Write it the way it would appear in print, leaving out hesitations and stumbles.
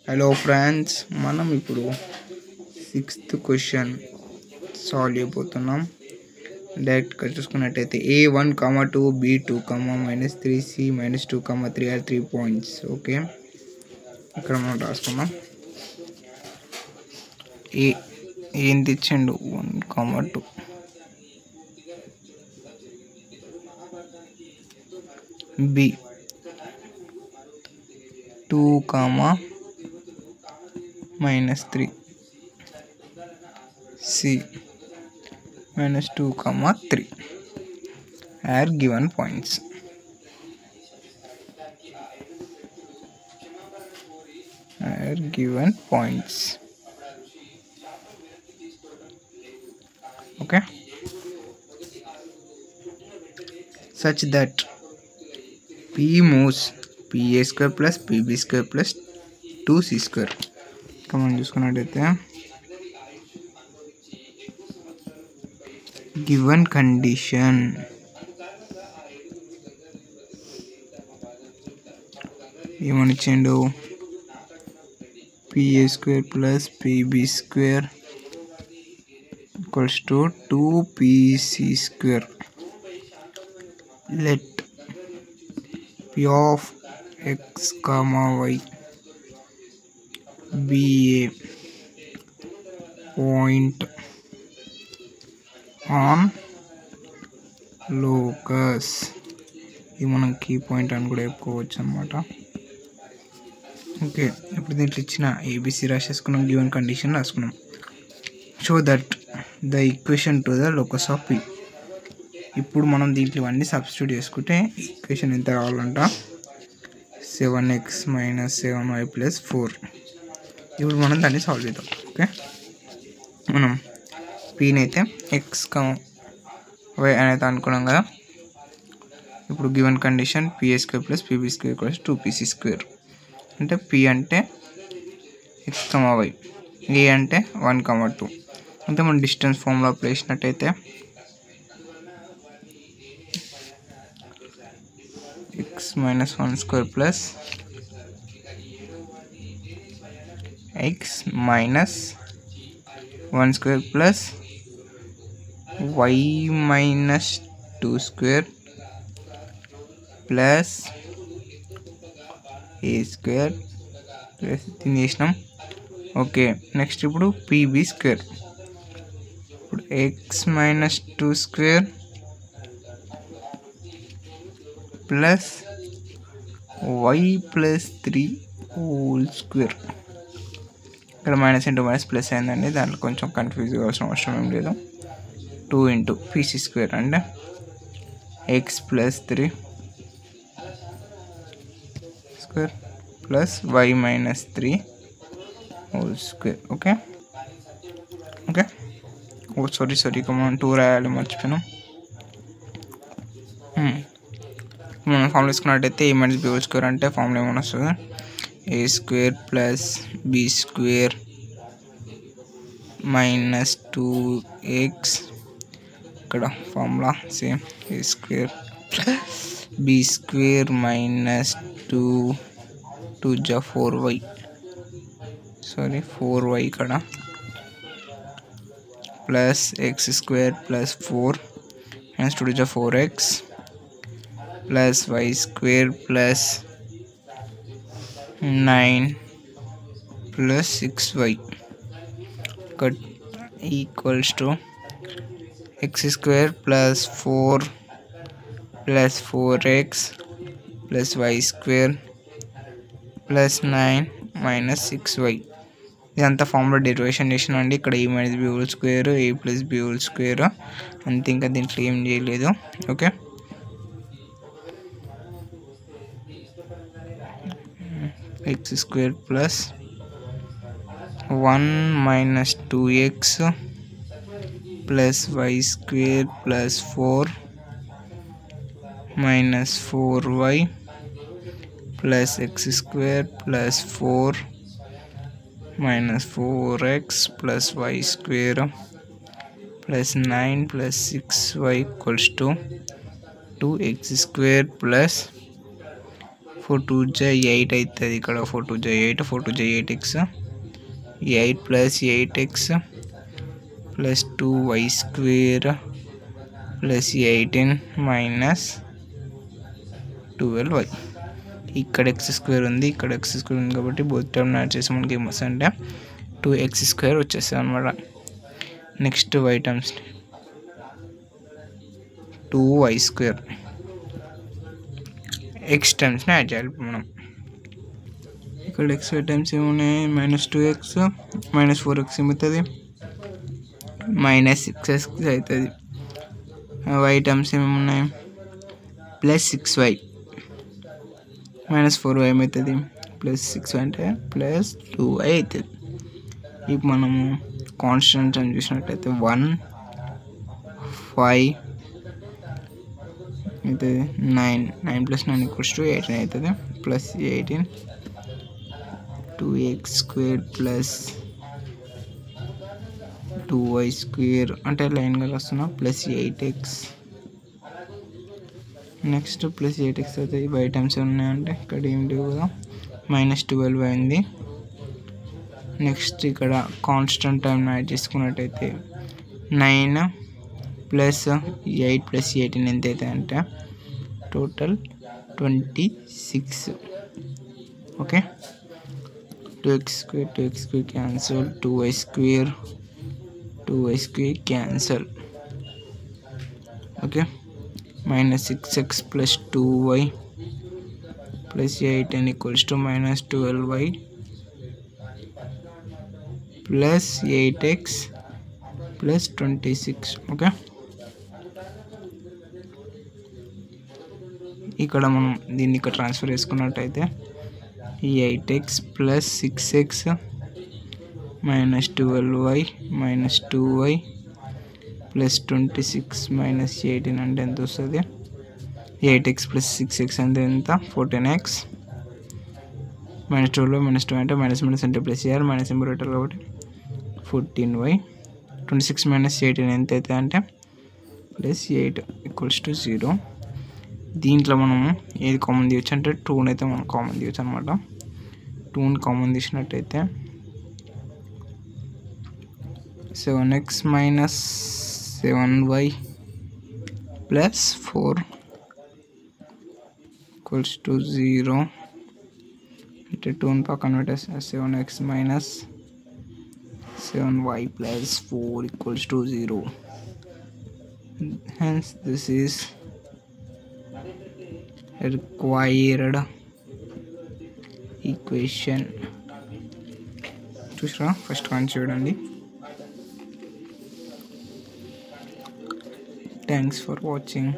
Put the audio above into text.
Hello friends, మనం ఇప్పుడు 6th question solve చేయబోతున్నాం. డైరెక్ట్గా చూసుకున్నట్టయితే A1, 2, B2, -3, C -2, 3 are 3 points. Okay, ఇక్కడ మనం రాసుకున్నాం. ఏంది ఇచ్చిండు 1, 2. B 2, -3. C -2, 3 are given points. Okay, such that P moves PA² plus PB² plus 2C². మనం చూసుకున్నట్టయితే గివెన్ కండిషన్ ఏమనిచ్చిండు, PA² plus PB² equals to 2PC². let P of X, Y be a point on locus. ఇది మనం key point అని కూడా చెప్పుకోవచ్చు అనమాట. Okay, ఇప్పుడు దీంట్లో ఇచ్చిన ఏబిసి రాసేసుకున్నాం, గివెన్ కండిషన్ రాసుకున్నాం. Show that the equation to the locus of P. ఇప్పుడు మనం దీంట్లో ఇవన్నీ సబ్స్టిట్యూట్ చేసుకుంటే ఈక్వేషన్ ఎంత రావాలంట, 7x - 7y + 4. ఇప్పుడు మనం దాన్ని సాల్వ్ చేద్దాం. ఓకే, మనం పీని అయితే x, y అనేది అనుకున్నాం కదా. ఇప్పుడు given condition PA² plus PB² = 2PC². అంటే P అంటే x, y, A అంటే 1, 2. అంటే మనం డిస్టెన్స్ ఫార్ములా అప్లై చేసినట్టయితే x - 1² plus x - 1² plus y - 2² plus A² plus దీన్ని చేసినాం. ఓకే, నెక్స్ట్ ఇప్పుడు PB². ఇప్పుడు x - 2² plus y + 3 whole square. ఇక్కడ మైనస్ ఇంటూ మైనస్ ప్లస్ అయిందండి, దాంట్లో కొంచెం కన్ఫ్యూజ్ కావాల్సిన అవసరం ఏం లేదు. 2 × PC² అంటే x + 3² plus y - 3 whole square. Okay, sorry ఇక మనం 2 రాయాలి, మర్చిపోయినాం. మనం ఫార్ములా తీసుకున్నట్టయితే A - B హోల్ స్క్వేర్ అంటే ఫార్ములా ఏమైనా వస్తుంది, A² plus B² - 2x. ఇక్కడ formula same, A² B² - 2 4y, 4y ఇక్కడ plus x² plus 4 - 2 4x plus y² plus 9 plus 6y equals to x² plus 4 plus 4x plus y² plus 9 minus 6y. ఇదంతా formula derivation చేసిన అండి. ఇక్కడ A - B whole square, A + B whole square అంతే, ఇంకా దీంట్లో ఏం చేయలేదు. Okay, x² plus 1 - 2x plus y² plus 4 minus 4y plus x² plus 4 minus 4x plus y² plus 9 plus 6y equals to 2x² plus 4 2 8 అవుతుంది. ఇక్కడ 4 2 8, 4 2 8x, 8 plus 8x plus 2y square plus 18 minus 12y. ఇక్కడ x square ఉంది, ఇక్కడ x square ఉంది కాబట్టి both term add చేసి మనకి ఏమొస్తుందంటే 2x స్క్వేర్ వచ్చేస్తుంది అనమాట. Next y terms 2y square, x టర్మ్స్ని యాడ్ చేయాలి మనం. ఇక్కడ x టర్మ్స్ ఏమున్నాయి, -2x -4x ఏమవుతుంది, -6x అవుతుంది. y టర్మ్స్ ఏమున్నాయి, +6y -4y ఏమవుతుంది, +6y అంటే +2y అవుతుంది. ఇప్పుడు మనము కాన్స్టెంట్స్ అని చూసినట్టయితే 1 5 అవుతుంది, 9 + 9 = 18 అవుతుంది, +18 2x square plus 2y square అంటే లైన్గా వస్తున్నా +8x. నెక్స్ట్ +8x అవుతుంది. y టర్మ్స్ ఉన్నాయంటే ఇక్కడ ఏం లేవు కదా, -12y ఉంది. నెక్స్ట్ ఇక్కడ కాన్స్టెంట్ టర్మ్ యాడ్ చేసుకున్నట్టయితే 9 + 8 + 18 ఎంత అవుతుంది అంటే total 26. Okay, 2x square cancel, 2y square cancel. Okay, -6x + 2y + 18 = -12y + 8x + 26. Okay, ఇక్కడ మనం దీన్ని ఇక్కడ ట్రాన్స్ఫర్ చేసుకున్నట్టయితే 8x + 6x -12y -2y + 26 - 18 అంటే ఎంత వస్తుంది, 8x + 6x అంటే ఎంత, 14x -12y -2 అంటే మైనస్ అంటే ప్లస్ చేయాలి, మైనస్ సింబల్ పెట్టాలి కాబట్టి 14y. 26 - 18 ఎంత అవుతుంది అంటే +8 = 0. దీంట్లో మనము ఏది కామన్ తీయచ్చు అంటే 2 అయితే మనం కామన్ తీయచ్చు అనమాట. 2ని కామన్ తీసినట్టయితే 7x - 7y + 4 = 0 అంటే 2ని పక్కన పెట్టేస్తే 7x - 7y + 4 = 0. Hence this is required equation. చూసారా, ఫస్ట్ కాన్ చూడండి. Thanks for watching.